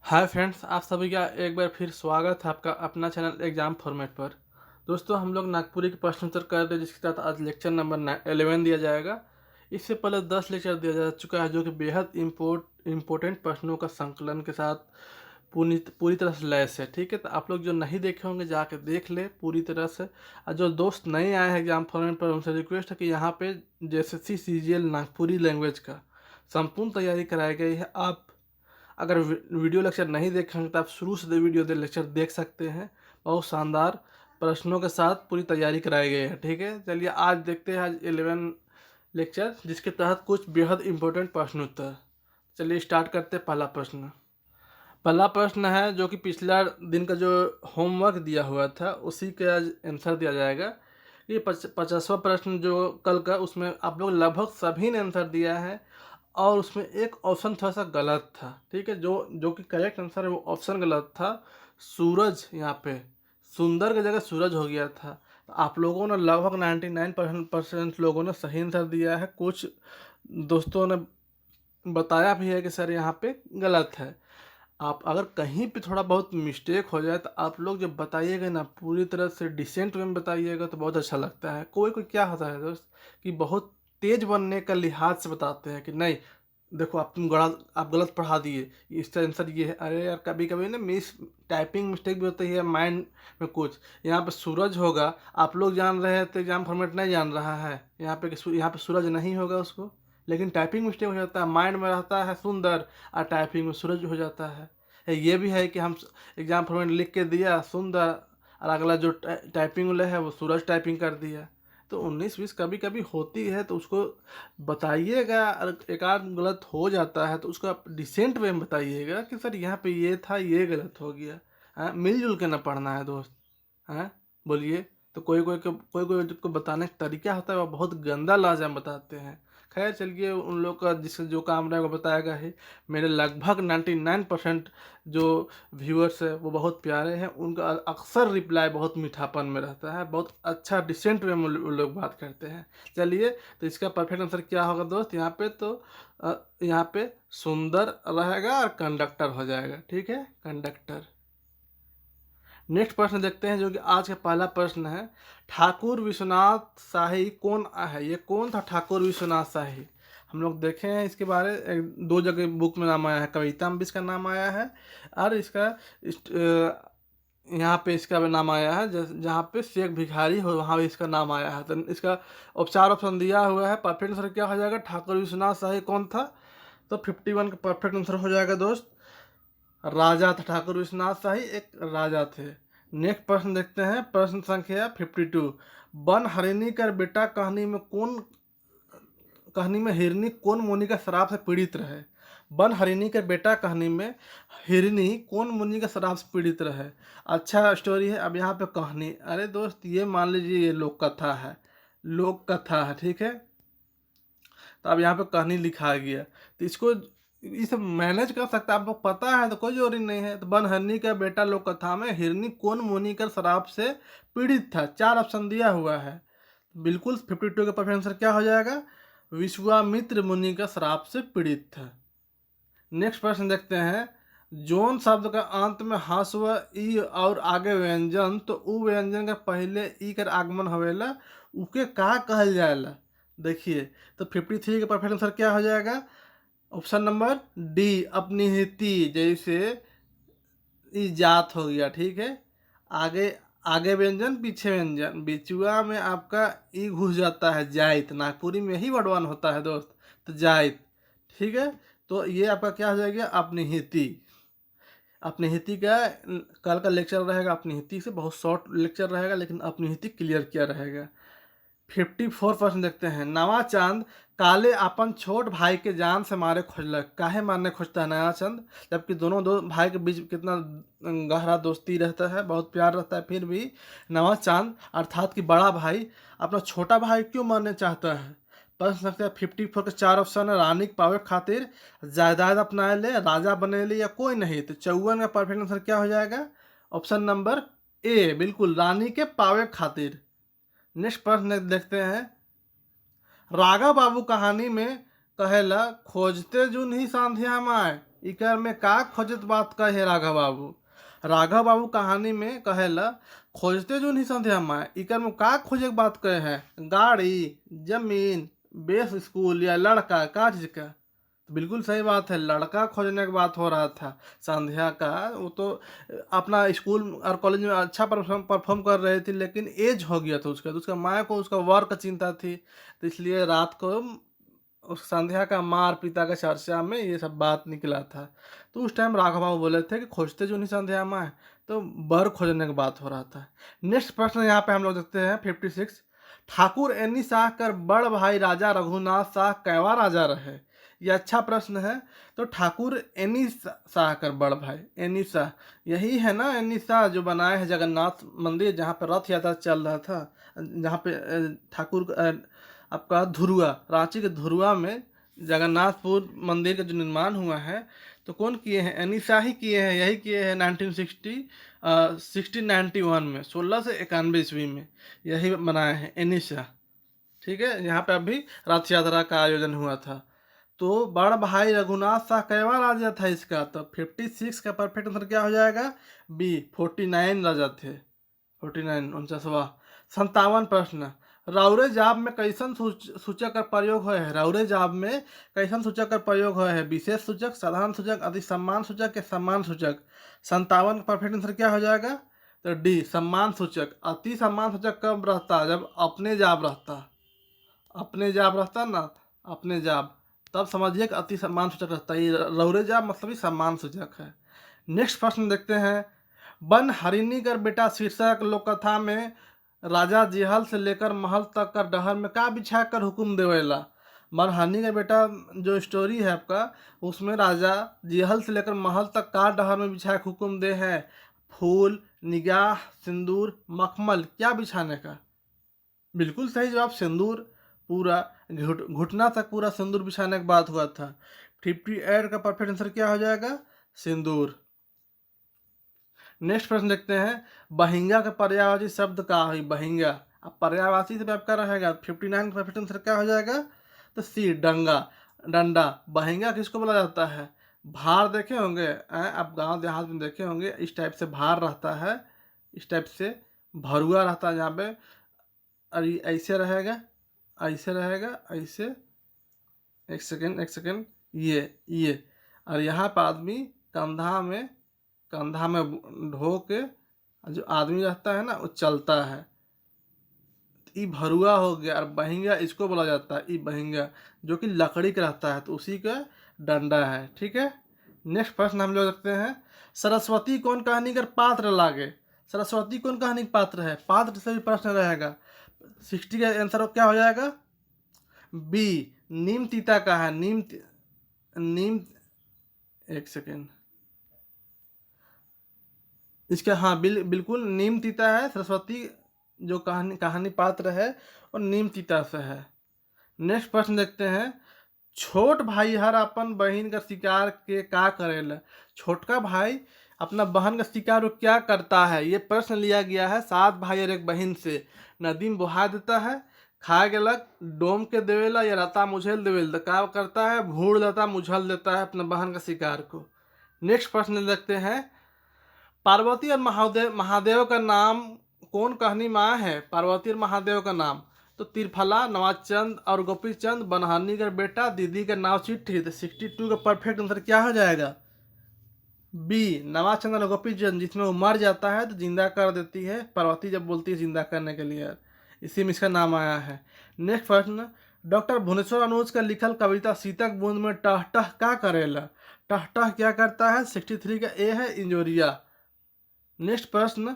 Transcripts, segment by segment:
Hi friends, आप सभी का एक बार फिर स्वागत है आपका अपना चैनल एग्जाम फॉर्मेट पर। दोस्तों, हम लोग नागपुरी के प्रश्न उत्तर कर रहे हैं, जिसके साथ आज लेक्चर नंबर 11 दिया जाएगा। इससे पहले 10 लेक्चर दिया जा चुका है, जो कि बेहद इम्पोर्टेंट प्रश्नों का संकलन के साथ पूरी पूरी तरह से लैस है। ठीक है, तो आप लोग जो नहीं देखे होंगे जाके देख ले पूरी तरह से। और जो दोस्त नए आए हैं एग्जाम फॉर्मेट पर, उनसे रिक्वेस्ट है कि यहाँ पे JSSC CGL नागपुरी लैंग्वेज का संपूर्ण तैयारी कराई गई है। आप अगर वीडियो लेक्चर नहीं देखेंगे तो आप शुरू से वीडियो लेक्चर देख सकते हैं। बहुत शानदार प्रश्नों के साथ पूरी तैयारी कराई गई है। ठीक है, चलिए आज देखते हैं आज 11 लेक्चर, जिसके तहत कुछ बेहद इंपॉर्टेंट प्रश्न उत्तर। चलिए स्टार्ट करते हैं। पहला प्रश्न है जो कि पिछला दिन का जो होमवर्क दिया हुआ था उसी का आज आंसर दिया जाएगा। ये 50वां प्रश्न जो कल का, उसमें आप लोग लगभग सभी ने आंसर दिया है और उसमें एक ऑप्शन थोड़ा सा गलत था। ठीक है, जो जो कि करेक्ट आंसर है वो ऑप्शन गलत था। सूरज, यहाँ पे सुंदर की जगह सूरज हो गया था। तो आप लोगों ने लगभग 99% लोगों ने सही आंसर दिया है। कुछ दोस्तों ने बताया भी है कि सर यहाँ पे गलत है। आप अगर कहीं पे थोड़ा बहुत मिस्टेक हो जाए तो आप लोग जब बताइएगा ना, पूरी तरह से डिसेंट वे में बताइएगा तो बहुत अच्छा लगता है। कोई कोई क्या होता है दोस्त कि बहुत तेज बनने का लिहाज से बताते हैं कि नहीं देखो आप गलत पढ़ा दिए, इसका आंसर ये है। अरे यार, कभी कभी ना टाइपिंग मिस्टेक भी होती है माइंड में कुछ। यहाँ पे सूरज होगा, आप लोग जान रहे हैं तो एग्जाम फॉर्मेट नहीं जान रहा है यहाँ पे कि यहाँ पे सूरज नहीं होगा उसको, लेकिन टाइपिंग मिस्टेक हो जाता है। माइंड में रहता है सुंदर और टाइपिंग में सूरज हो जाता है। ये भी है कि हम एग्जाम फॉर्मेट लिख के दिया सुंदर और अगला जो टाइपिंग वाला है वो सूरज टाइपिंग कर दिया। तो 19-20 कभी कभी होती है, तो उसको बताइएगा। और एक आध गलत हो जाता है तो उसको आप डिसेंट वे में बताइएगा कि सर यहाँ पे ये था, ये गलत हो गया। हाँ, मिलजुल के ना पढ़ना है दोस्त। हाँ, बोलिए। तो कोई को बताने का तरीका होता है, वो बहुत गंदा लहजा में बताते हैं। खैर चलिए, उन लोग का जिससे जो काम रहेगा वो बताएगा ही। मेरे लगभग 99% जो व्यूअर्स है वो बहुत प्यारे हैं। उनका अक्सर रिप्लाई बहुत मीठापन में रहता है, बहुत अच्छा डिसेंट वे में वो लोग बात करते हैं। चलिए, तो इसका परफेक्ट आंसर क्या होगा दोस्त? यहाँ पे तो यहाँ पे सुंदर रहेगा और कंडक्टर हो जाएगा। ठीक है, कंडक्टर। नेक्स्ट प्रश्न देखते हैं, जो कि आज का पहला प्रश्न है। ठाकुर विश्वनाथ शाही कौन है? ये कौन था ठाकुर विश्वनाथ शाही? हम लोग देखे हैं इसके बारे, दो जगह बुक में नाम आया है। कविता में भी इसका नाम आया है और यहाँ पे इसका भी नाम आया है। जहाँ पे शेख भिखारी हो वहाँ भी इसका नाम आया है। तो इसका उपचार ऑप्शन दिया हुआ है। परफेक्ट आंसर क्या हो जाएगा? ठाकुर विश्वनाथ शाही कौन था? तो 51 का परफेक्ट आंसर हो जाएगा दोस्त, राजा था। ठाकुर विश्वनाथ शाही एक राजा थे। नेक्स्ट प्रश्न देखते हैं, प्रश्न संख्या 52। वन हरिणी कर बेटा कहानी में हिरनी कौन मुनि का श्राप से पीड़ित रहे? वन हरिणी का बेटा कहानी में हिरनी कौन मुनि का श्राप से पीड़ित रहे? अच्छा स्टोरी है। अब यहाँ पे कहानी, अरे दोस्त ये मान लीजिए ये लोक कथा है, लोक कथा है। ठीक है, तो अब यहाँ पे कहानी लिखा गया, तो इसको इसे मैनेज कर सकता है, आपको पता है तो कोई जरूरी नहीं है। तो वन हरनी का बेटा लोक कथा में हिरनी कौन मुनि कर शराब से पीड़ित था? 4 ऑप्शन दिया हुआ है। बिल्कुल 52 का परफेक्ट आंसर क्या हो जाएगा? विश्वामित्र मुनि का श्राप से पीड़ित था। नेक्स्ट प्रश्न देखते हैं। जोन शब्द का अंत में ह्रस्व ई और आगे व्यंजन, तो उ व्यंजन का पहले ई कर आगमन होवेला, उके का कहल जाएला? देखिए, तो 53 का परफेक्ट आंसर क्या हो जाएगा? ऑप्शन नंबर डी, अपनी हिति। जैसे ई जात हो गया। ठीक है, आगे आगे व्यंजन पीछे व्यंजन, बिचुआ में आपका ई घुस जाता है, जाइत। नागपुरी में ही वर्डवान होता है दोस्त, तो जाइत। ठीक है, तो ये आपका क्या हो जाएगा? अपनी हिति। अपनी हिति का कल का लेक्चर रहेगा। अपनी हिति से बहुत शॉर्ट लेक्चर रहेगा, लेकिन अपनी हिति क्लियर किया रहेगा। 54% देखते हैं। नवा चांद काले अपन छोट भाई के जान से मारे खोजलक, काहे मारने खोजता है नया चांद? जबकि दोनों दो भाई के बीच कितना गहरा दोस्ती रहता है, बहुत प्यार रहता है, फिर भी नवा चांद अर्थात कि बड़ा भाई अपना छोटा भाई क्यों मारने चाहता है? प्रश्न संख्या 54 के 4 ऑप्शन है। रानी के पावे खातिर, जायदाद अपनाए ले, राजा बने ले, या कोई नहीं। तो 54 का परफेक्ट आंसर क्या हो जाएगा? ऑप्शन नंबर ए, बिल्कुल रानी के पावे खातिर। नेक्स्ट प्रश्न देखते हैं। रागा बाबू कहानी में कहेला खोजते जुन ही सांधिया माए, इकर में का खोजत बात कहे राघव बाबू। राघव बाबू कहानी में कहेला खोजते जो नहीं संध्या माँ, इकर में का खोजे के बात कहे हैं, गाड़ी, जमीन, बेस, स्कूल या लड़का, का चीज का। तो बिल्कुल सही बात है, लड़का खोजने की बात हो रहा था संध्या का। वो तो अपना स्कूल और कॉलेज में अच्छा परफॉर्म कर रही थी, लेकिन एज हो गया था उसका, तो उसका माँ को उसका वर्क चिंता थी, तो इसलिए रात को उस संध्या का माँ और पिता का चर्चा में ये सब बात निकला था। तो उस टाइम राघव बाबू बोले थे कि खोजते जो नहीं संध्या माँ, तो बर खोजने की बात हो रहा था। नेक्स्ट प्रश्न यहाँ पे हम लोग देखते हैं 56। ठाकुर एनी शाह कर बड़ भाई राजा रघुनाथ शाह कैवा राजा रहे। ये अच्छा प्रश्न है। तो ठाकुर एनी शाह कर बड़ भाई, एनी शाह यही है ना, एनी शाह जो बनाए हैं जगन्नाथ मंदिर, जहाँ पर रथ यात्रा चल रहा था, जहाँ पे ठाकुर आपका धुरुआ, रांची के धुरुआ में जगन्नाथपुर मंदिर का जो निर्माण हुआ है, तो कौन किए हैं, एनी शाह ही किए हैं। यही किए हैं 1691 में, 1691 में यही बनाए हैं एनी शाह। ठीक है, यहाँ पे अभी रथ यात्रा का आयोजन हुआ था। तो बड़ भाई रघुनाथ शाह कैवा राजा था इसका, तो 56 का परफेक्ट आंसर क्या हो जाएगा, बी, 49 राजा थे, 49, 49वां। 57 प्रश्न, राउरे जाब में कैसन सूचक का प्रयोग हुआ है, राउरे जाब में कैसन सूचक का प्रयोग हुआ है, विशेष सूचक, साधारण सूचक, अति सम्मान सूचक के सम्मान सूचक। 57 का परफेक्ट आंसर क्या हो जाएगा, तो डी, सम्मान सूचक। अति सम्मान सूचक कब रहता, जब अपने जाब रहता, अपने जाब रहता ना, अपने जाब, तब समझिए कि अति सम्मान सूचक रहता है। ये रौरे जाब मतलब ही सम्मान सूचक है। नेक्स्ट प्रश्न देखते हैं। बन हरिणी कर बेटा शीर्षक लोक कथा में राजा जेहल से लेकर महल तक का डहर में का बिछा कर हुक्म देवेला। बन हरिणी का बेटा जो स्टोरी है आपका, उसमें राजा जेहल से लेकर महल तक का डहर में बिछा के हुक्म दे है, फूल, निगाह, सिंदूर, मखमल, क्या बिछाने का। बिल्कुल सही जवाब, सिंदूर। पूरा घुटना तक पूरा सिंदूर बिछाने की बात हुआ था। 58 का परफेक्ट आंसर क्या हो जाएगा, सिंदूर। नेक्स्ट प्रश्न देखते हैं। बहिंगा का पर्यायवाची शब्द का हुई, बहिंगा। अब पर्यायवाची से आपका रहेगा 59 का परफेक्ट आंसर क्या हो जाएगा, तो सी, डंगा, डंडा। बहिंगा किसको बोला जाता है, भार देखे होंगे आप गांव देहात में देखे होंगे, इस टाइप से भार रहता है, इस टाइप से भरुआ रहता है जहाँ पे, और ऐसे रहेगा, ऐसे रहेगा, ऐसे, एक सेकेंड एक सेकेंड, ये और यहाँ पर आदमी कंधा में ढो के जो आदमी रहता है ना, वो चलता है। ई भरुआ हो गया, और बहिंगा इसको बोला जाता है, ई बहिंगा, जो कि लकड़ी का रहता है, तो उसी का डंडा है। ठीक है, नेक्स्ट प्रश्न हम लोग देखते हैं। सरस्वती कौन कहानी का पात्र लागे। सरस्वती कौन कहानी का पात्र है, पात्र से भी प्रश्न रहेगा। 60 का आंसर क्या हो जाएगा, बी, नीम तीता का है, नीम, एक सेकेंड, इसका हाँ बिल्कुल नीम तीता है। सरस्वती जो कहानी पात्र है और नीम तीता से है। नेक्स्ट प्रश्न देखते हैं। छोट भाई हर अपन बहन का शिकार के का करेला। छोटका भाई अपना बहन का शिकार वो क्या करता है, ये प्रश्न लिया गया है 7 भाई और एक बहन से। नदी में बहा देता है, खा गेलक, डोम के देवेला, या लता मुझल देवेला, तो क्या करता है, भूड़ देता, मुझल देता है अपना बहन का शिकार को। नेक्स्ट प्रश्न देखते हैं। पार्वती और महादेव का नाम कौन कहनी माँ है, पार्वती और महादेव का नाम, तो तिरफला, नवाचंद और गोपीचंद, बनहनी का बेटा, दीदी का नाम चिट्ठी। तो 62 का परफेक्ट आंसर क्या हो जाएगा, बी, नवाचंद और गोपीचंद। जिसमें वो मर जाता है तो जिंदा कर देती है पार्वती, जब बोलती है जिंदा करने के लिए, इसी में इसका नाम आया है। नेक्स्ट प्रश्न। डॉक्टर भुवनेश्वर अनुज का लिखल कविता सीतक बूंद में टह टह क्या करेला। टह टह क्या करता है, 63 का ए है, इंजोरिया। नेक्स्ट प्रश्न।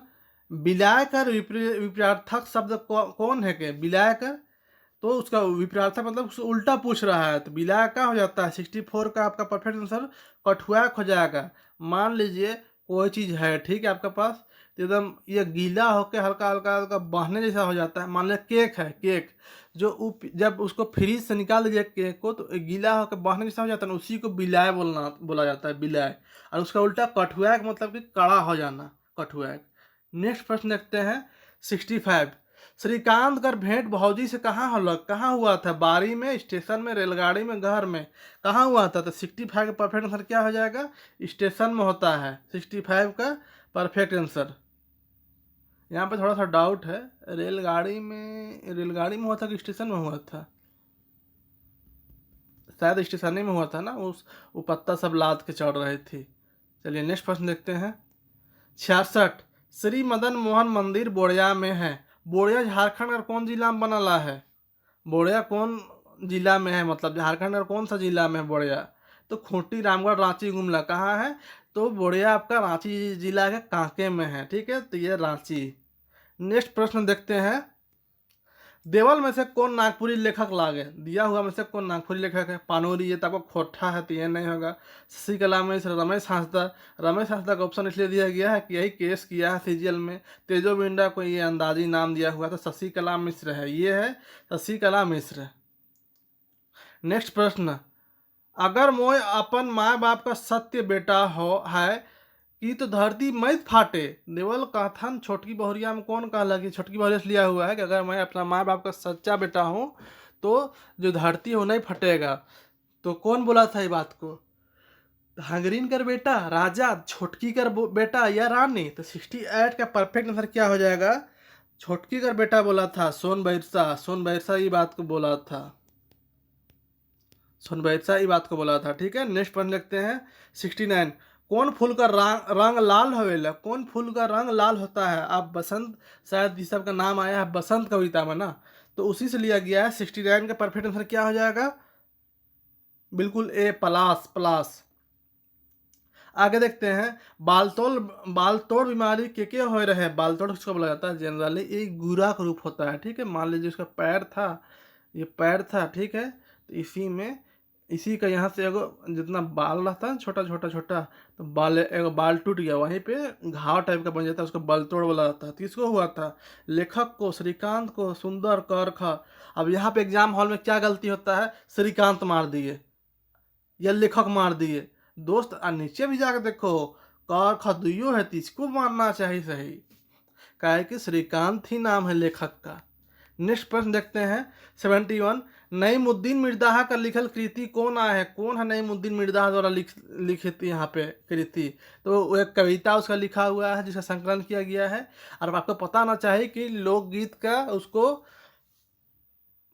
विलायकर विपरीतार्थक शब्द कौन है के, विलायकर, तो उसका विपरीतार्थक मतलब उसको उल्टा पूछ रहा है, तो विलाय का हो जाता है। 64 का आपका परफेक्ट आंसर कठुआक हो जाएगा। मान लीजिए कोई चीज़ है, ठीक है, आपके पास, तो एकदम ये गीला होकर हल्का हल्का हल्का बहने जैसा हो जाता है। मान लीजिए केक है, केक जो जब उसको फ्रीज से निकाल दीजिए केक को, तो गीला होकर बहने जैसा हो जाता है ना, उसी को विलाय बोला जाता है, विलाय। और उसका उल्टा कठुआक मतलब कि कड़ा हो जाना, कठुआक। नेक्स्ट प्रश्न देखते हैं। 65। श्रीकांत का भेंट भौजी से कहाँ हुआ था? बारी में, स्टेशन में, रेलगाड़ी में, घर में, कहाँ हुआ था? तो 65 का परफेक्ट आंसर क्या हो जाएगा? स्टेशन में होता है 65 का परफेक्ट आंसर। यहाँ पे थोड़ा सा डाउट है, रेलगाड़ी में हुआ था कि स्टेशन में हुआ था? शायद स्टेशन ही में हुआ था ना, वो पत्ता सब लाद के चढ़ रही थी। चलिए नेक्स्ट प्रश्न देखते हैं। 66 श्री मदन मोहन मंदिर बोड़िया में है। बोड़िया झारखंड का कौन जिला में बनला है? बोड़िया कौन जिला में है, मतलब झारखंड का कौन सा जिला में है बोड़िया? तो खूंटी, रामगढ़, रांची, गुमला, कहाँ है? तो बोड़िया आपका रांची जिला के कांके में है, ठीक है, तो ये रांची। नेक्स्ट प्रश्न देखते हैं। देवल में से कौन नागपुरी लेखक लागे? दिया हुआ में से कौन नागपुरी लेखक है? पानोरी, ये तो आपको खोटा है तो ये नहीं होगा। शशिकला मिश्र, रमेश हांसदा। रमेश हांसदा का ऑप्शन इसलिए दिया गया है कि यही केस किया है सीजीएल में। तेजो बिंडा को ये अंदाजी नाम दिया हुआ था, शशिकला मिश्र है, ये है शशिकला मिश्र। नेक्स्ट प्रश्न। अगर मोय अपन माँ बाप का सत्य बेटा हो है कि तो धरती मत फाटे। देवल कथन छोटकी बहुरिया में कौन कहला कि छोटकी बहुरिया से लिया हुआ है कि अगर मैं अपना माँ बाप का सच्चा बेटा हूँ तो जो धरती है वो नहीं फटेगा। तो कौन बोला था ये बात को? हंगरीन कर बेटा, राजा, छोटकी कर बेटा या रानी? तो 68 का परफेक्ट आंसर क्या हो जाएगा? छोटकी कर बेटा बोला था सोनबरसा। सोनबरसा ये बात को बोला था, सोनबरसा ये बात को बोला था, ठीक है। नेक्स्ट पढ़ लेते हैं। 69 कौन फूल का रंग लाल होवेला? कौन फूल का रंग लाल होता है? आप बसंत, शायद इस सब का नाम आया है बसंत कविता में ना, तो उसी से लिया गया है। 69 का परफेक्ट आंसर क्या हो जाएगा? बिल्कुल ए, पलास, पलास। आगे देखते हैं। बालतोड़ बीमारी के हो रहे हैं? बालतोड़ किसको बोला जाता है? जनरली एक गुरा का रूप होता है, ठीक है। मान लीजिए उसका पैर था, ये पैर था, ठीक है, तो इसी का यहाँ से एगो जितना बाल रहता है छोटा छोटा छोटा, तो एगो बाल टूट गया, वहीं पे घाव टाइप का बन जाता है, उसको बालतोड़ बोला जाता है। तो किसको हुआ था? लेखक को, श्रीकांत को, सुंदर करखा। अब यहाँ पे एग्जाम हॉल में क्या गलती होता है? श्रीकांत मार दिए या लेखक मार दिए। दोस्त नीचे भी जाकर देखो, कार खदुयो है, तो इसको मारना चाहिए सही, काहे कि श्रीकांत ही नाम है लेखक का। नेक्स्ट प्रश्न देखते हैं। 71 नईमुद्दीन मिर्दाहा का लिखल कृति कौन आया है? कौन है नईमुद्दीन मिर्दाहा द्वारा लिखित यहाँ पे कृति? तो वो एक कविता उसका लिखा हुआ है जिसका संकलन किया गया है। और आपको पता ना चाहिए कि लोकगीत का उसको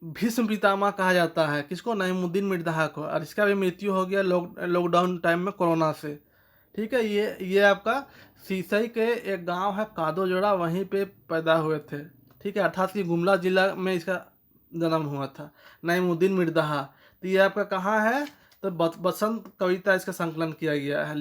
भीष्म पितामह कहा जाता है। किसको? नईमुद्दीन मिर्दाहा को। और इसका भी मृत्यु हो गया लॉकडाउन टाइम में कोरोना से, ठीक है। ये आपका सीसई के एक गांव है कादो जोड़ा, वहीं पे पैदा हुए थे, ठीक है। अर्थात कि गुमला जिला में इसका जन्म हुआ था, नईमुद्दीन मिर्दाहा। तो ये आपका कहाँ है? तो बसंत कविता इसका संकलन किया गया है,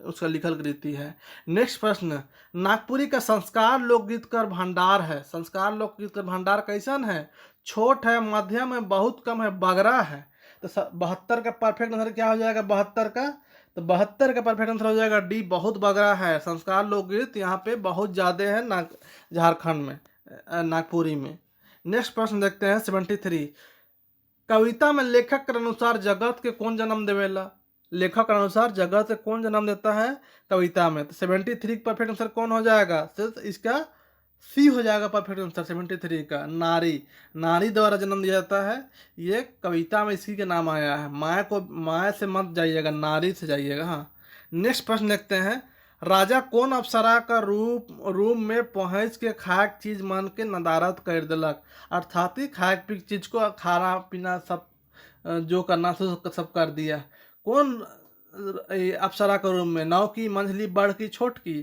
उसका लिखल कृति है। नेक्स्ट प्रश्न। नागपुरी का संस्कार लोकगीत का भंडार है। संस्कार लोकगीत का भंडार कैसन है? छोट है, मध्यम है, बहुत कम है, बगरा है। तो 72 का परफेक्ट आंसर क्या हो जाएगा? 72 का, तो 72 का परफेक्ट आंसर हो जाएगा डी, बहुत बगरा है। संस्कार लोकगीत यहाँ पे बहुत ज़्यादा है झारखंड में, नागपुरी में। नेक्स्ट प्रश्न देखते हैं। 73 कविता में लेखक के अनुसार जगत के कौन जन्म देवेला? लेखक के अनुसार जगत के कौन जन्म देता है कविता में? तो 73 परफेक्ट आंसर कौन हो जाएगा? सिर्फ इसका सी हो जाएगा परफेक्ट आंसर 73 का, नारी। नारी द्वारा जन्म दिया जाता है। ये कविता में इसी के नाम आया है। माया से मत जाइएगा, नारी से जाइएगा। हाँ। नेक्स्ट प्रश्न देखते हैं। राजा कौन अप्सरा का रूम में पहुँच के खाक चीज मन के नदारत कर दिलक? अर्थात ही खाक पी चीज को, खाना पीना सब जो करना था सब कर दिया। कौन अप्सरा का रूम में? नौ की, मंझली, बड़ की, छोट की?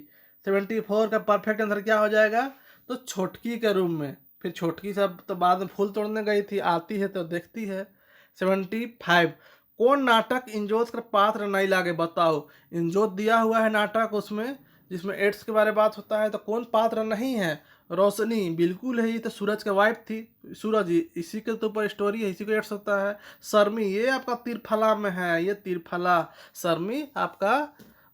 74 का परफेक्ट आंसर क्या हो जाएगा? तो छोटकी के रूम में। फिर छोटकी सब तो बाद में फूल तोड़ने गई थी, आती है तो देखती है। 75 कौन नाटक इंजोत का पात्र नहीं लागे? बताओ। इंजोत दिया हुआ है नाटक उसमें, जिसमें एड्स के बारे में बात होता है, तो कौन पात्र नहीं है? रोशनी बिल्कुल है, ये तो सूरज का वाइफ थी। सूरज इसी के तो ऊपर स्टोरी है, इसी को एड्स होता है। शर्मी ये आपका तिरफला में है, ये तिरफला। शर्मी आपका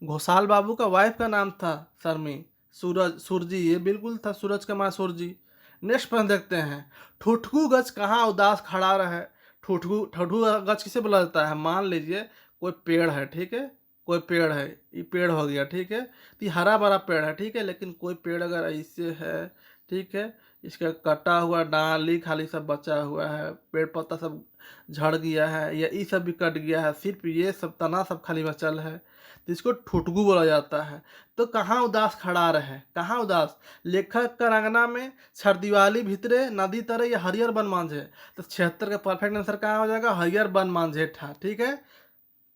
घोषाल बाबू का वाइफ का नाम था शर्मी। सूरजी ये बिल्कुल था सूरज का माँ सूरजी। नेक्स्ट प्रश्न देखते हैं। ठुठकू गज कहाँ उदास खड़ा रहे? ठुठकू गज किसे बोला जाता है? मान लीजिए कोई पेड़ है, ठीक है, कोई पेड़ है, ये पेड़ हो गया, ठीक है, तो ये हरा भरा पेड़ है, ठीक है, लेकिन कोई पेड़ अगर ऐसे है, ठीक है, इसका कटा हुआ डाली खाली सब बचा हुआ है, पेड़ पत्ता सब झड़ गया है, या ये सब भी कट गया है, सिर्फ ये सब तना सब खाली बचल है, तो इसको ठुटगु बोला जाता है। तो कहाँ उदास खड़ा रहे, कहाँ उदास? लेखक कर अंगना में, छरदीवाली भितरे, नदी तरे, या हरियर बन मांझे। तो 76 का परफेक्ट आंसर कहाँ हो जाएगा? हरियर बन मांझे था। ठीक है,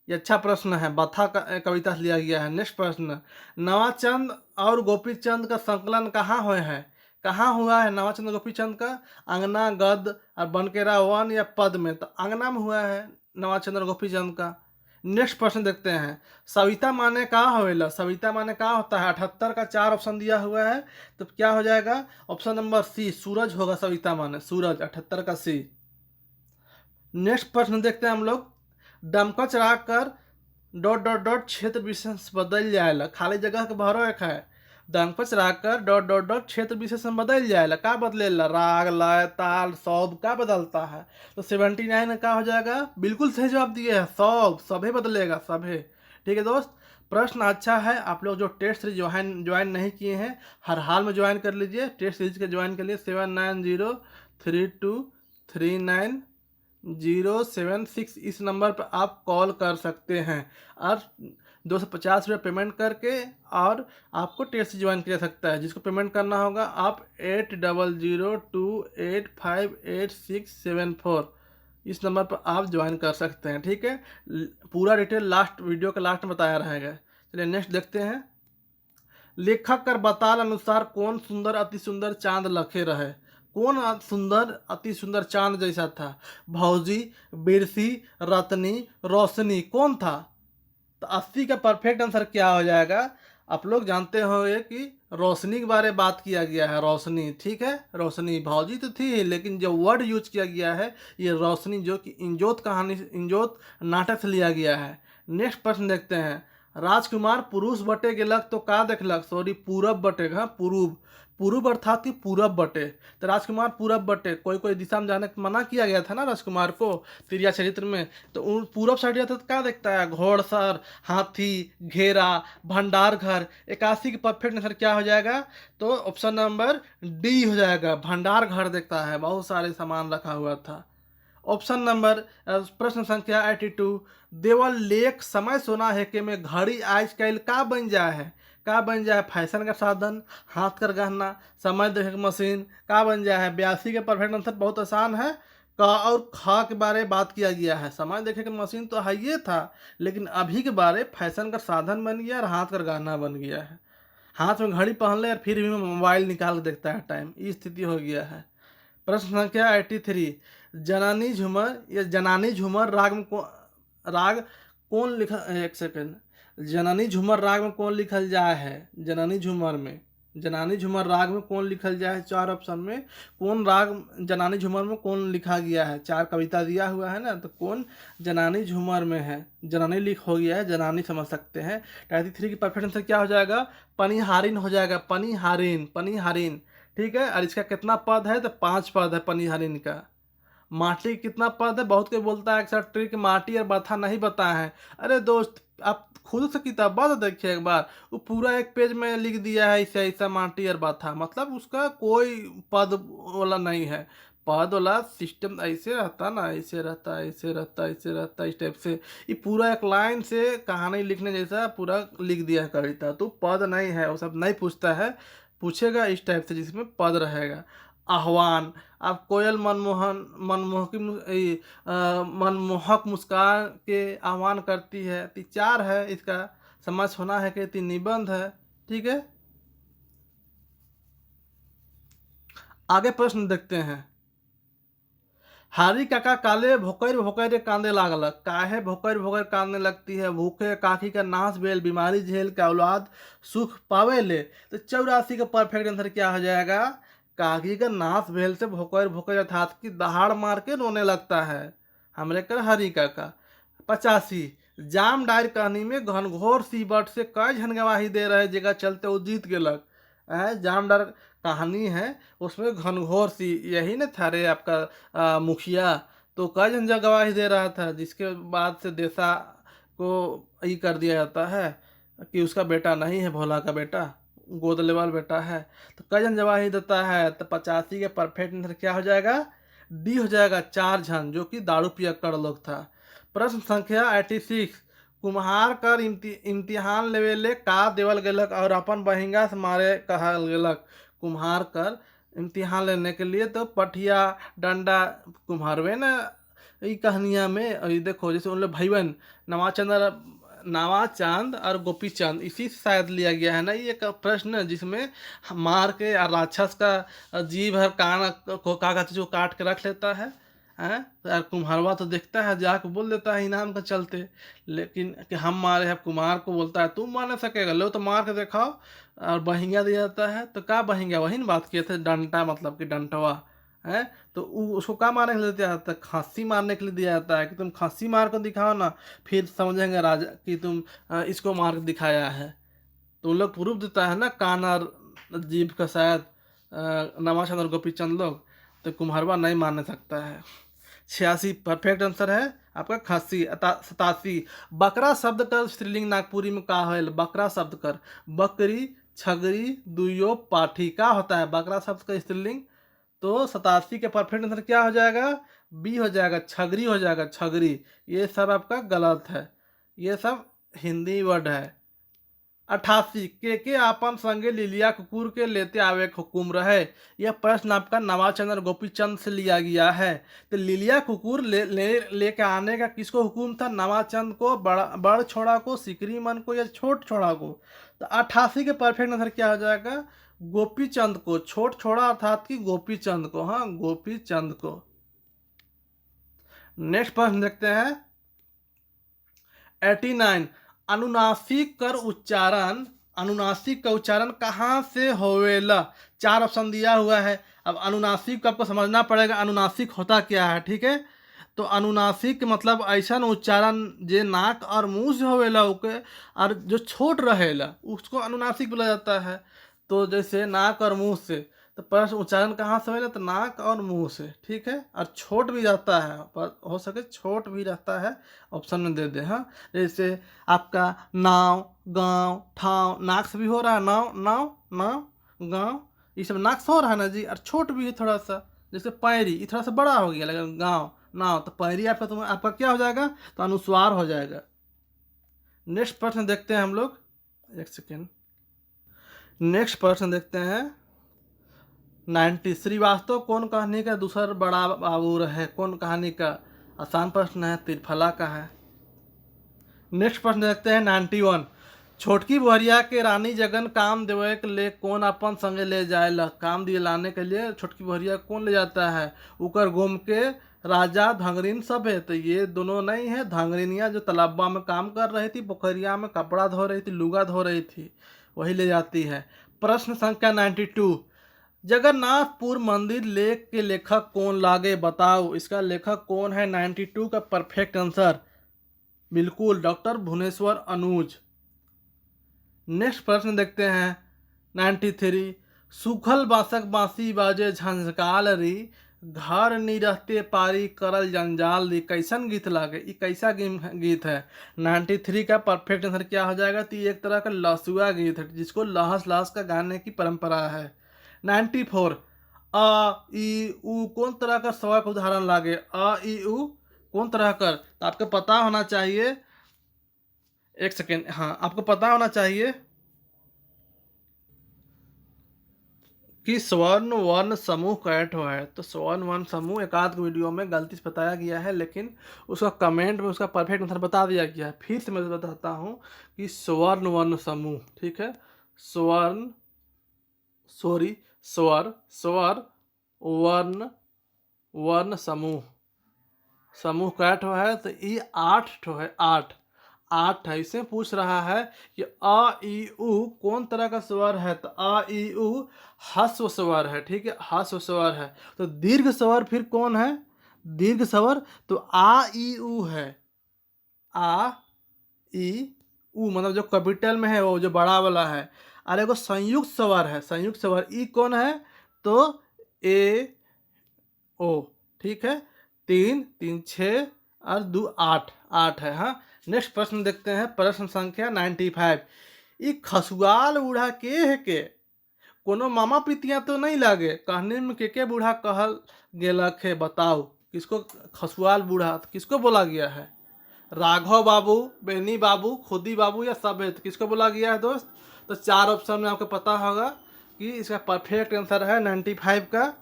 ये अच्छा प्रश्न है, बथा का कविता से लिया गया है। नेक्स्ट प्रश्न, नवाचंद और गोपीचंद का संकलन कहाँ हुए हैं? कहाँ हुआ है नवाचंद गोपीचंद का? अंगना, गद्य और बनकेरा वन या पद में? तो अंगना में हुआ है नवाचंद और गोपीचंद का। नेक्स्ट प्रश्न देखते हैं, सविता माने का होवेला? सविता माने का होता है? 78 का 4 ऑप्शन दिया हुआ है, तो क्या हो जाएगा? ऑप्शन नंबर सी, सूरज होगा सविता माने, सूरज, 78 का सी। नेक्स्ट प्रश्न देखते हैं हम लोग, दमकच राग कर डॉट डॉट डॉट क्षेत्र विशेष बदल जाएला, खाली जगह के भरो एक है। दमकच राग कर डॉट डॉट डॉट क्षेत्र विशेष में बदल जाएला, का बदलेला? राग, लय, ताल, सौब का बदलता है? तो 79 का हो जाएगा। बिल्कुल सही जवाब दिए है, सौब, सभे बदलेगा, सभे। ठीक है दोस्त, प्रश्न अच्छा है। आप लोग जो टेस्ट सीरीज ज्वाइन नहीं किए हैं, हर हाल में ज्वाइन कर लीजिए। टेस्ट सीरीज के ज्वाइन के लिए 7903239076 इस नंबर पर आप कॉल कर सकते हैं, और 250 रुपये पेमेंट करके और आपको टेस्ट ज्वाइन किया जा सकता है। जिसको पेमेंट करना होगा आप 8002288674 इस नंबर पर आप ज्वाइन कर सकते हैं। ठीक है, पूरा डिटेल लास्ट वीडियो के लास्ट में बताया रहेगा। चलिए नेक्स्ट देखते हैं, लेखक कर बताल अनुसार कौन सुंदर अति सुंदर चांद लखे रहे? कौन सुंदर अति सुंदर चांद जैसा था? भौजी, बिरसी, रत्नी, रोशनी, कौन था? तो 80 का परफेक्ट आंसर क्या हो जाएगा? आप लोग जानते होंगे कि रोशनी के बारे में बात किया गया है, रोशनी। ठीक है, रोशनी, भौजी तो थी, लेकिन जो वर्ड यूज किया गया है ये रोशनी, जो कि इंजोत कहानी, इंजोत नाटक से लिया गया है। नेक्स्ट प्रश्न देखते हैं, राजकुमार पुरुष बटे गेलक तो का देखलक? सॉरी, पूरब बटे, हाँ पूर्व, पूर्व अर्थात कि पूरब बटे। तो राजकुमार पूरब बटे, कोई कोई दिशा में जाने का मना किया गया था ना राजकुमार को तिरिया चरित्र में, तो उन पूरब साइड जाता तो क्या देखता है? घोड़सर, हाथी, घेरा, भंडार घर। 81 की परफेक्ट आंसर क्या हो जाएगा? तो ऑप्शन नंबर डी हो जाएगा, भंडार घर देखता है, बहुत सारे सामान रखा हुआ था। ऑप्शन नंबर प्रश्न संख्या 82, देवल लेख समय सोना है के में घड़ी आज कल का बन जाए है? का बन जाए? फैशन का साधन, हाथ कर गहना, समय देखे की मशीन, का बन जाए है? 82 के परफेक्ट आंसर बहुत आसान है, का और खा के बारे में बात किया गया है। समय देखे की मशीन तो है ये था, लेकिन अभी के बारे फैशन का साधन बन गया और हाथ कर गहना बन गया है। हाथ में घड़ी पहन ले और फिर भी मोबाइल निकाल के देखता है टाइम, ये स्थिति हो गया है। प्रश्न संख्या 83, जनानी झूमर या जनानी झूमर राग में राग कौन लिखा? एक सेकंड, जनानी झूमर राग में कौन लिखल जाए है? जनानी झूमर में, जनानी झूमर राग में कौन लिखल जाए है? 4 ऑप्शन में कौन राग जनानी झूमर में कौन लिखा गया है? 4 कविता दिया हुआ है ना, तो कौन जनानी झूमर में है? जनानी लिख हो गया है, जनानी समझ सकते हैं। 83 की परफेक्ट आंसर क्या हो जाएगा? पनिहारिन हो जाएगा, पनिहारिन, पनिहारिन। ठीक है, और इसका कितना पद है? तो 5 पद है पनिहारिन का। माटी कितना पद है? बहुत कोई बोलता है अक्सर ट्रिक माटी और बथा नहीं बताया है। अरे दोस्त, आप खुद से किताबा तो देखिए एक बार, वो पूरा एक पेज में लिख दिया है ऐसा ऐसा माटी और बथा, मतलब उसका कोई पद वाला नहीं है। पद वाला सिस्टम ऐसे रहता ना, ऐसे रहता, ऐसे रहता, ऐसे रहता, इस टाइप से ये पूरा एक लाइन से कहानी लिखने जैसा पूरा लिख दिया है कविता। तो पद नहीं है, वो सब नहीं पूछता है, पूछेगा इस टाइप से जिसमें पद रहेगा। आह्वान, आप कोयल मनमोहक मुस्कान के आह्वान करती है, 4 है इसका समझ होना है कि 3 निबंध है। ठीक है, आगे प्रश्न देखते हैं, हारी काका काले भोकर भोकर कांदे लागल, काहे भोकर भोकर कांदने लगती है? भूखे काकी का नाश बेल, बीमारी झेल के औलाद सुख पावे ले। तो 84 का परफेक्ट आंसर क्या हो जाएगा? काकी का नाश भेल से भोकर भोकर अर्थात की दहाड़ मार के रोने लगता है हमरे कर हरी काका। 85, जाम डायर कहानी में घनघोर सी बट से कई झन गवाही दे रहे जगह चलते वो जीत गेलक। जाम डायर कहानी है, उसमें घनघोर सी, यही न था रे आपका मुखिया, तो कई झन गवाही दे रहा था, जिसके बाद से देशा को ये कर दिया जाता है कि उसका बेटा नहीं है, भोला का बेटा, गोद लेवल बेटा है। तो कई जन जवाब ही देता है, तो 85 के परफेक्ट आंसर क्या हो जाएगा, डी हो जाएगा, 4 जन, जो कि दारू पियक्कड़ लोग था। प्रश्न संख्या 86, कुम्हार कर इम्तिहान लेवेले का देवल गेलक और अपन बहिंगा से मारे कहल गेलक। कुम्हार कर इम्तिहान लेने के लिए तो पठिया डंडा कुम्हारवे ना, ये कहानियाँ में और ये देखो जैसे उन लोग भाई बहन नवाचांद और गोपी चंद, इसी से शायद लिया गया है ना ये एक प्रश्न, जिसमें मार के और राक्षस का जी भर कान को कागज को काट के रख लेता है। हैं तो यार कुम्हारवा तो देखता है, जाके बोल देता है इनाम के चलते, लेकिन कि हम मारे हैं, कुमार को बोलता है तुम मार नहीं सकेगा, लो तो मार के दिखाओ, और बहिंगा दिया जाता है। तो क्या बहिंगा, वही ना बात किए थे, डंटा मतलब कि डंटवा है। तो उसको क्या मारने के लिए दिया जाता है, खांसी मारने के लिए दिया जाता है, कि तुम खांसी मार कर दिखाओ ना, फिर समझेंगे राजा कि तुम इसको मार के दिखाया है। तो उन लोग प्रूफ देता है ना, कान और जीभ का शायद नवाचांद और गोपी चंद लोग, तो कुम्हारवा नहीं मारने सकता है। 86 परफेक्ट आंसर है आपका खांसी। 87, बकरा शब्द कर स्त्रीलिंग नागपुरी में का है, बकरा शब्द कर बकरी छगरी दुयो पाठी का होता है बकरा शब्द का स्त्रीलिंग। तो 87 के परफेक्ट आंसर क्या हो जाएगा, बी हो जाएगा, छगरी हो जाएगा, छगरी। ये सब आपका गलत है, ये सब हिंदी वर्ड है। 88, के आपन संगे लिलिया कुकुर के लेते आवे हुकुम रहे। यह प्रश्न आपका नवाचांद और गोपीचंद से लिया गया है। तो लिलिया कुकुर लेके आने का किसको हुकुम था, नवाचांद को, बड़ छोड़ा को, सिकरी मन को, या छोट छोड़ा को। तो 88 के परफेक्ट आंसर क्या हो जाएगा, गोपीचंद को, छोट छोड़ा अर्थात कि गोपीचंद को, हाँ गोपीचंद को। नेक्स्ट प्रश्न देखते हैं 89, अनुनासिक कर उच्चारण, अनुनासिक का उच्चारण कहाँ से होवेला। 4 ऑप्शन दिया हुआ है। अब अनुनासिक को आपको समझना पड़ेगा, अनुनासिक होता क्या है, ठीक है। तो अनुनासिक मतलब ऐसा उच्चारण जे नाक और मुंह से होवेला ओके, और जो छोट रहेला उसको अनुनासिक बोला जाता है। तो जैसे नाक और मुंह से, तो प्रश्न उच्चारण कहाँ से होवेला, तो नाक और मुंह से, ठीक है। और छोट भी जाता है, पर हो सके छोट भी रहता है, ऑप्शन में दे दे। हाँ जैसे आपका नाव गांव ठाव, नाक से भी हो रहा है, नाव नाव नाव गांव, ये सब नाक से हो रहा है ना जी। और छोट भी है थोड़ा सा, जैसे पैरी, ये थोड़ा सा बड़ा हो गया, लेकिन गांव नाव, तो पैरी आपका क्या हो जाएगा, तो अनुस्वार हो जाएगा। नेक्स्ट प्रश्न देखते हैं हम लोग, एक सेकेंड। नेक्स्ट प्रश्न देखते हैं 90, श्रीवास्तव कौन कहानी का दूसरा बड़ा बाबू है, कौन कहानी का। आसान प्रश्न है, त्रिफला का है। नेक्स्ट प्रश्न देखते हैं 91, छोटकी बुहरिया के रानी जगन काम देवे के लिए कौन अपन संगे ले जाए, काम दिए लाने के लिए छोटकी बुहरिया कौन ले जाता है, उकर गोम के राजा धंगरीन सब है। तो ये दोनों नहीं है, धंगरीनिया जो तालाबा में काम कर रही थी, पोखरिया में कपड़ा धो रही थी, लुगा धो रही थी, वही ले जाती है। प्रश्न संख्या 92, जगन्नाथपुर मंदिर लेख के लेखक कौन लागे, बताओ इसका लेखक कौन है। 92 का परफेक्ट आंसर बिल्कुल डॉक्टर भुवनेश्वर अनुज। नेक्स्ट प्रश्न देखते हैं 93, सूखल बांसक बांसी बाजे झंझकाल री, घर नी रहते पारी करल जंजाल री, कैसन गीत लागे, ये कैसा गीत है। 93 का परफेक्ट आंसर क्या हो जाएगा, तो ये एक तरह का लसुआ गीत है, जिसको लहस लहस का गाने की परंपरा है। 94, अ ई उ कौन तरह का स्वर का उदाहरण लागे, अ ई उ कौन तरह कर, तो आपको पता होना चाहिए, एक सेकेंड, हाँ आपको पता होना चाहिए कि स्वर्ण वर्ण समूह कैट हुआ है। तो स्वर्ण वर्ण समूह एक आध वीडियो में गलती से बताया गया है, लेकिन उसका कमेंट में उसका परफेक्ट आंसर बता दिया गया है। फिर से मैं बताता हूँ कि स्वर्ण वर्ण समूह, ठीक है, स्वर्ण सॉरी स्वर स्वर वर्ण वर्ण समूह, समूह कैट हुआ है। तो ये 8 ठो है, 8 है। इसे पूछ रहा है कि अ ई उ कौन तरह का स्वर है, तो अ ई उ ह्रस्व स्वर है, ठीक है, ह्रस्व स्वर है। तो दीर्घ स्वर फिर कौन है, दीर्घ स्वर तो आ ई उ है, आ ई उ मतलब जो कैपिटल में है, वो जो बड़ा वाला है। और एगो संयुक्त स्वर है, संयुक्त स्वर ई कौन है, तो ए ओ, ठीक है। 3 3 6 और 2 8 8 है। हाँ नेक्स्ट प्रश्न देखते हैं, प्रश्न संख्या 95, ई खसुआल बूढ़ा के है के, कोनो मामा पितिया तो नहीं लागे, कहने में के बूढ़ा कहल गेलक है, बताओ किसको खसुआल बूढ़ा किसको बोला गया है? राघव बाबू, बेनी बाबू, खुदी बाबू या सफेद, किसको बोला गया है दोस्त? तो चार ऑप्शन में आपको पता होगा कि इसका परफेक्ट आंसर है 95 का।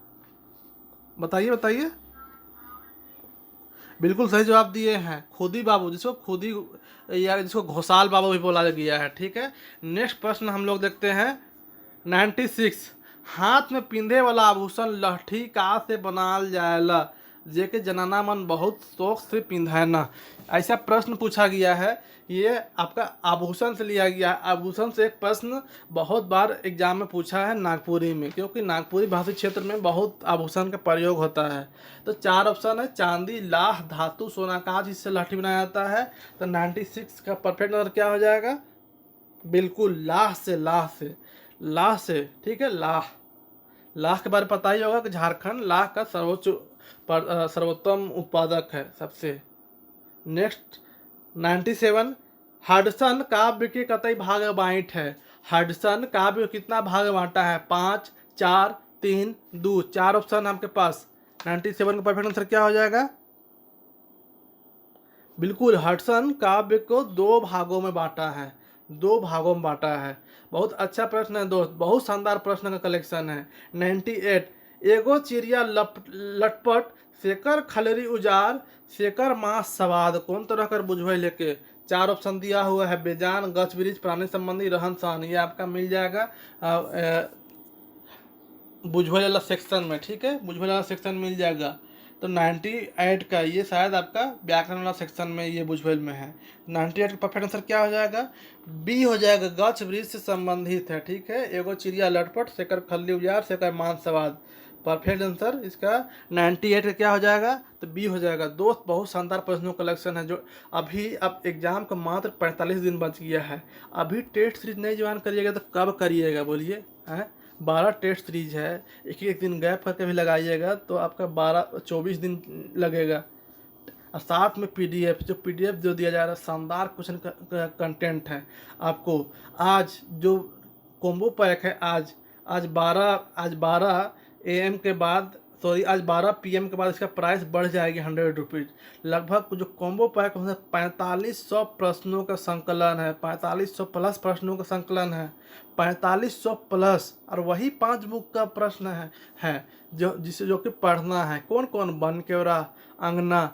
बताइए बताइए। बिल्कुल सही जवाब दिए हैं, खुदी बाबू, जिसको खुदी या जिसको घोसाल बाबू भी बोला गया है। ठीक है, नेक्स्ट प्रश्न हम लोग देखते हैं 96। हाथ में पिंधे वाला आभूषण लहठी का से बनाल जाएला, जेके जनाना मन बहुत शौक से पिंधाना। ऐसा प्रश्न पूछा गया है, ये आपका आभूषण से लिया गया है। आभूषण से एक प्रश्न बहुत बार एग्जाम में पूछा है नागपुरी में, क्योंकि नागपुरी भाषी क्षेत्र में बहुत आभूषण का प्रयोग होता है। तो चार ऑप्शन है, चांदी, लाह, धातु, सोना, कांच, इससे लहठी बनाया जाता है। तो 96 का परफेक्ट आंसर क्या हो जाएगा? बिल्कुल लाह से, लाह से, लाह से। ठीक है, लाह। लाह के बारे में पता ही होगा कि झारखंड लाह का सर्वोत्तम उत्पादक है सबसे। नेक्स्ट 97। हडसन काव्य के कतई भाग बांट है। हडसन काव्य कितना भाग बांटा है? 5, 4, 3, 2। चार ऑप्शन आपके पास। 97 का परफेक्ट आंसर क्या हो जाएगा? बिल्कुल, हडसन काव्य को 2 भागों में बांटा है, 2 भागों में बांटा है। बहुत अच्छा प्रश्न है दोस्त, बहुत शानदार प्रश्न का कलेक्शन है। 98। एगो चिड़िया लटपट, सेकर खलरी उजार, सेकर मांस सवाद, कौन तरह कर बुझवे लेके। चार ऑप्शन दिया हुआ है, बेजान, गछ वृक्ष, प्राणी संबंधी, रहन सहन। ये आपका मिल जाएगा बुझवे वाला सेक्शन में। ठीक है, बुझवे वाला सेक्शन मिल जाएगा। तो 98 का ये शायद आपका व्याकरण वाला सेक्शन में ये बुझवेल में है। 98 का परफेक्ट आंसर क्या हो जाएगा? बी हो जाएगा, गछ वृक्ष से संबंधित है। ठीक है, एगो चिड़िया लटपट, सेकर खल्ली उजार, सेकर मांस सवाद। परफेक्ट आंसर इसका 98 का क्या हो जाएगा? तो बी हो जाएगा। दोस्त बहुत शानदार प्रश्नों का कलेक्शन है, जो अभी अब एग्जाम का मात्र 45 दिन बच गया है। अभी टेस्ट सीरीज नहीं ज्वाइन करिएगा तो कब करिएगा बोलिए? हैं, 12 टेस्ट सीरीज है, एक एक दिन गैप करके भी लगाइएगा तो आपका 24 दिन लगेगा। और साथ में पीडीएफ जो दिया जा रहा है, शानदार क्वेश्चन कंटेंट है आपको। आज जो कॉम्बो पैक है, आज 12 AM के बाद, सॉरी आज 12 PM के बाद इसका प्राइस बढ़ जाएगी 100 रुपीज़। लगभग जो कॉम्बो पैक है 4500 प्रश्नों का संकलन है, 4500 प्लस प्रश्नों का संकलन है, 4500 प्लस। और वही 5 बुक का प्रश्न है जो कि पढ़ना है। कौन कौन? बनकेवरा, अंगना,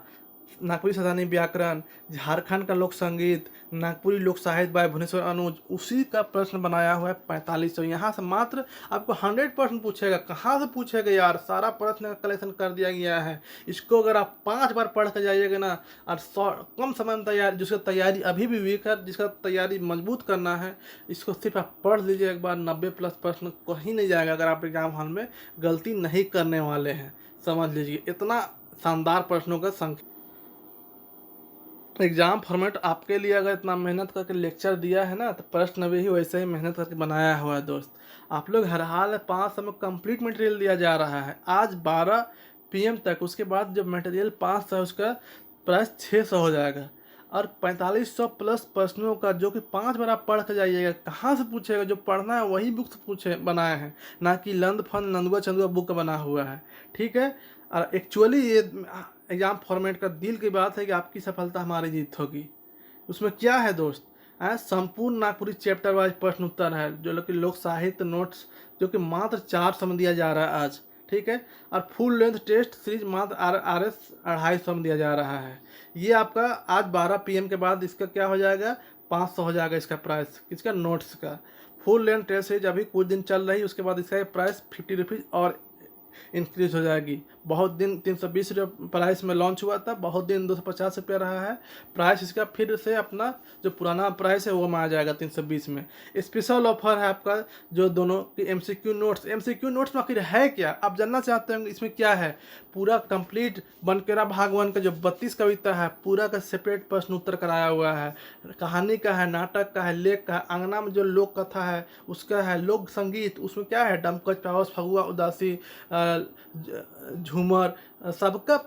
नागपुरी सदानी व्याकरण, झारखंड का लोक संगीत, नागपुरी लोक साहित्य बाय भुवनेश्वर अनुज, उसी का प्रश्न बनाया हुआ है 4500। यहाँ से मात्र आपको 100% पूछेगा। कहाँ से पूछेगा यार? सारा प्रश्न का कलेक्शन कर दिया गया है। इसको अगर आप 5 बार पढ़ कर जाइएगा ना, और कम समय में तैयारी, जिसका तैयारी अभी भी वीक है, जिसका तैयारी मजबूत करना है, इसको सिर्फ आप पढ़ लीजिए एक बार। 90+ प्रश्न कहीं नहीं जाएगा अगर आप एग्जाम हॉल में गलती नहीं करने वाले हैं। समझ लीजिए, इतना शानदार प्रश्नों का संख्या। एग्जाम फॉर्मेट आपके लिए अगर इतना मेहनत करके लेक्चर दिया है ना, तो प्रश्न भी वैसे ही मेहनत करके बनाया हुआ है दोस्त। आप लोग हर हाल 5 समय कंप्लीट मटेरियल दिया जा रहा है आज 12 PM तक। उसके बाद जब मटेरियल 5 है उसका प्राइस 600 हो जाएगा। और 4500 प्लस प्रश्नों का जो कि 5 बार आप पढ़ के जाइएगा। कहाँ से पूछेगा? जो पढ़ना है वही बुक से पूछे बनाए हैं, ना कि लंद फंद नंदुआ चंदुआ बुक का बना हुआ है। ठीक है, और एक्चुअली ये एग्जाम फॉर्मेट का दिल की बात है कि आपकी सफलता हमारी जीत होगी। उसमें क्या है दोस्त? संपूर्ण नागपुरी चैप्टर वाइज प्रश्न उत्तर है, जो कि लोक साहित्य नोट्स, जो कि मात्र 400 में दिया जा रहा है आज। ठीक है, और फुल लेंथ टेस्ट सीरीज मात्र RS 250 में दिया जा रहा है। ये आपका आज 12 PM के बाद इसका क्या हो जाएगा? 500 हो जाएगा इसका प्राइस, किसका? नोट्स का। फुल लेंथ टेस्ट सीरीज अभी कुछ दिन चल रही है, उसके बाद इसका प्राइस 50 रुपीज़ और इंक्रीज हो जाएगी। बहुत दिन 320 रुपये प्राइस में लॉन्च हुआ था, बहुत दिन 250 रुपये रहा है प्राइस इसका। फिर से अपना जो पुराना प्राइस है वो में आ जाएगा 320 में। स्पेशल ऑफर है आपका जो दोनों की MCQ नोट्स में आखिर है क्या? आप जानना चाहते हैं इसमें क्या है? पूरा कंप्लीट बनकेरा भाग 1 का जो 32 कविता है, पूरा का सेपरेट प्रश्न उत्तर कराया हुआ है। कहानी का है, नाटक का है, लेख का है, अंगना में जो लोक कथा है उसका है, लोक संगीत उसमें क्या है, डमकच, पावस, फगुआ, उदासी, झूमर, सबका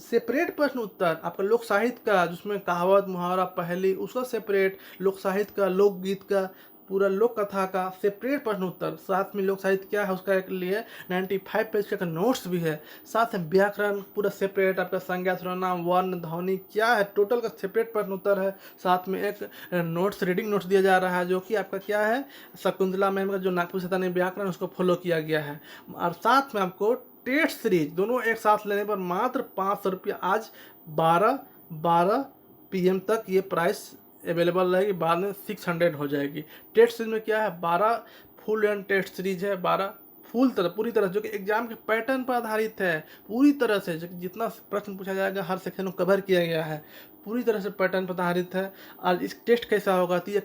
सेपरेट प्रश्न उत्तर। आपका लोक साहित्य का जिसमें कहावत, मुहावरा, पहेली, उसका सेपरेट, लोक साहित्य का, लोकगीत का पूरा लोक कथा का सेपरेट प्रश्न उत्तर, साथ में लोक साहित्य क्या है उसका एक लिए 95 पेज का नोट्स भी है, साथ में व्याकरण पूरा सेपरेट, आपका संज्ञा सर्वनाम वर्ण ध्वनि क्या है टोटल का सेपरेट प्रश्न उत्तर है, साथ में एक नोट्स रीडिंग नोट्स दिया जा रहा है जो कि आपका क्या है शकुंतला मैम का जो नागपुर शैतानी व्याकरण उसको फॉलो किया गया है। और साथ में आपको टेस्ट सीरीज दोनों एक साथ लेने पर मात्र 500 रुपया आज 12 PM तक ये प्राइस अवेलेबल रहेगी, बाद में 600 हो जाएगी। टेस्ट सीरीज में क्या है 12 फुल एंड टेस्ट सीरीज है, 12 फुल तरह पूरी तरह जो कि एग्जाम के पैटर्न पर आधारित है, पूरी तरह से जितना प्रश्न पूछा जाएगा हर सेक्शन में कवर किया गया है, पूरी तरह से पैटर्न पर आधारित है। और इस टेस्ट कैसा होगा तो ये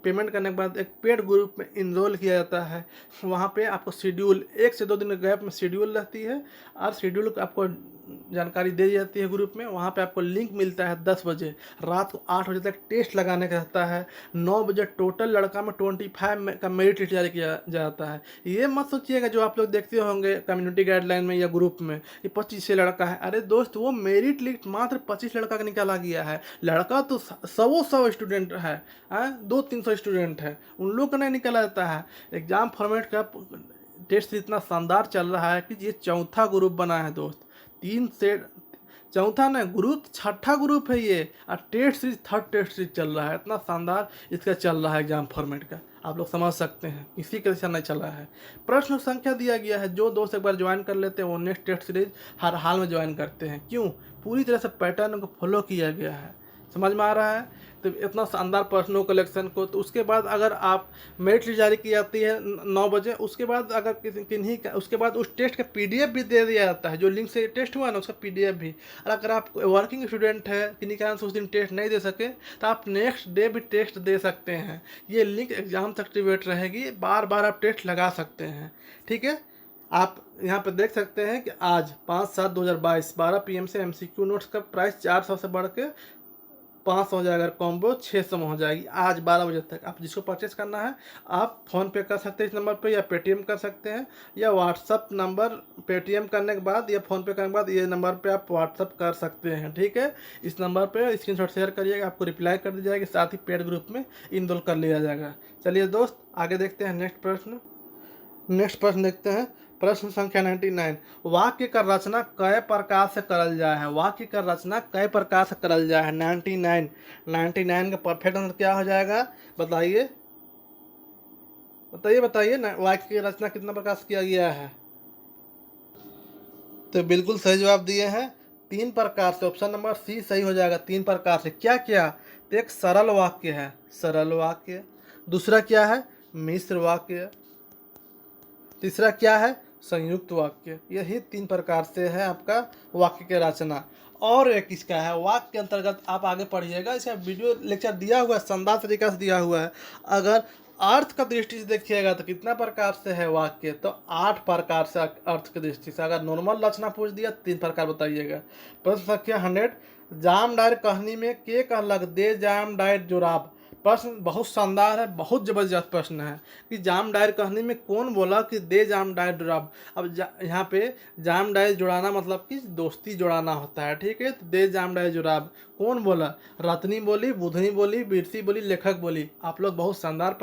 पेमेंट करने के बाद एक पेड ग्रुप में इनरोल किया जाता है, वहाँ पे आपको शेड्यूल 1 से 2 दिन के गैप में शेड्यूल रहती है और शेड्यूल आपको जानकारी दे दी जाती है ग्रुप में। वहाँ पे आपको लिंक मिलता है 10 बजे, रात को 8 बजे तक टेस्ट लगाने का रहता है, 9 बजे टोटल लड़का में 25 का मेरिट लिस्ट जारी किया जाता है। ये मत सोचिएगा जो आप लोग देखते होंगे कम्युनिटी गाइडलाइन में या ग्रुप में कि 25 से लड़का है, अरे दोस्त वो मेरिट लिस्ट मात्र 25 लड़का का निकाला गया है, लड़का तो 100 स्टूडेंट है, 200-300 स्टूडेंट है, उन लोग का नहीं निकाला जाता है। एग्जाम फॉर्मेट का टेस्ट इतना शानदार चल रहा है कि ये चौथा ग्रुप बना है दोस्त, 3 से चौथा ना ग्रुप, छठा ग्रुप है ये, और test series 3rd test series चल रहा है, इतना शानदार इसका चल रहा है एग्जाम फॉर्मेट का, आप लोग समझ सकते हैं किसी का ऐसा नहीं चला है। प्रश्न संख्या दिया गया है, जो दोस्त एक बार ज्वाइन कर लेते हैं वो नेक्स्ट टेस्ट सीरीज हर हाल में ज्वाइन करते हैं, क्यों पूरी तरह से पैटर्न को फॉलो किया गया है, समझ में आ रहा है। तो इतना शानदार प्रश्नों कलेक्शन को, तो उसके बाद अगर आप मेरिट लिस्ट जारी की जाती है 9 बजे, उसके बाद अगर किन्हीं का उसके बाद उस टेस्ट का PDF भी दे दिया जाता है, जो लिंक से टेस्ट हुआ ना उसका PDF भी। और अगर आप वर्किंग स्टूडेंट है किन्हीं कारण से उस दिन टेस्ट नहीं दे सके तो आप नेक्स्ट डे भी टेस्ट दे सकते हैं, ये लिंक एग्जाम तक एक्टिवेट रहेगी, बार बार आप टेस्ट लगा सकते हैं, ठीक है। आप यहाँ पर देख सकते हैं कि आज 5/7/2022 12 PM से MCQ नोट्स का प्राइस 400 से बढ़ के 500 हो जाएगा, कॉम्बो 600 में हो जाएगी आज 12 बजे तक। आप जिसको परचेस करना है आप फ़ोन पे कर सकते हैं इस नंबर पे, या पेटीएम कर सकते हैं, या व्हाट्सअप नंबर पेटीएम करने के बाद या फ़ोन पे करने के बाद ये नंबर पे आप व्हाट्सअप कर सकते हैं, ठीक है। इस नंबर पे स्क्रीनशॉट शेयर करिएगा, आपको रिप्लाई कर दी जाएगी, साथ ही पेड ग्रुप में इनरोल कर लिया जाएगा। चलिए दोस्त आगे देखते हैं नेक्स्ट प्रश्न देखते हैं। प्रश्न संख्या 99, वाक्य का रचना कई प्रकार से करल जाए है, वाक्य का रचना कई प्रकार से करल जाए है। 99 का परफेक्ट आंसर क्या हो जाएगा बताइए वाक्य की रचना कितना प्रकार से किया गया है। तो बिल्कुल सही जवाब दिए हैं 3 प्रकार से, ऑप्शन नंबर सी सही हो जाएगा। 3 प्रकार से क्या क्या, तो एक सरल वाक्य है, सरल वाक्य, दूसरा क्या है मिश्र वाक्य, तीसरा क्या है संयुक्त वाक्य। यही 3 प्रकार से है आपका वाक्य की रचना। और एक इसका है वाक्य के अंतर्गत आप आगे पढ़िएगा, इसका वीडियो लेक्चर दिया हुआ है, शानदार तरीका से दिया हुआ है। अगर अर्थ का दृष्टि से देखिएगा तो कितना प्रकार से है वाक्य, तो 8 प्रकार से अर्थ की दृष्टि से। अगर नॉर्मल रचना पूछ दिया 3 प्रकार बताइएगा। प्रश्न संख्या 100, जाम डायर कहानी में के कहलक दे जाम डायर जोराब। प्रश्न बहुत शानदार है, बहुत ज़बरदस्त प्रश्न है कि जाम डायर कहानी में कौन बोला कि दे जाम डायर जुराब। अब यहाँ पे जाम डायर जुड़ाना मतलब कि दोस्ती जुड़ाना होता है, ठीक है। तो दे जाम डायर जुराब कौन बोला, रत्नी बोली, बुधनी बोली, बिरसी बोली, लेखक बोली। आप लोग बहुत शानदार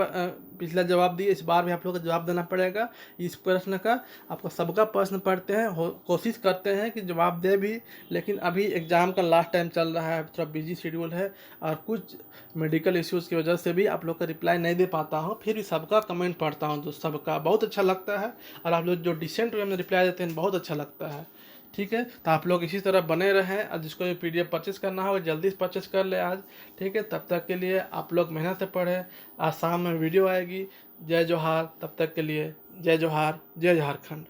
पिछला जवाब दिए, इस बार भी आप लोग को जवाब देना पड़ेगा इस प्रश्न का। आपको सबका प्रश्न पढ़ते हैं, कोशिश करते हैं कि जवाब दे भी, लेकिन अभी एग्ज़ाम का लास्ट टाइम चल रहा है, थोड़ा बिजी शेड्यूल है और कुछ मेडिकल इश्यूज़ की वजह से भी आप लोग का रिप्लाई नहीं दे पाता हूँ। फिर भी सबका कमेंट पढ़ता हूँ, तो सबका बहुत अच्छा लगता है और आप लोग जो डिसेंट वे में रिप्लाई देते हैं बहुत अच्छा लगता है, ठीक है। तो आप लोग इसी तरह बने रहें और जिसको भी PDF परचेस करना हो जल्दी से परचेस कर ले आज, ठीक है। तब तक के लिए आप लोग मेहनत से पढ़ें। आज शाम में वीडियो आएगी। जय जोहार, तब तक के लिए जय जोहार, जय झारखंड।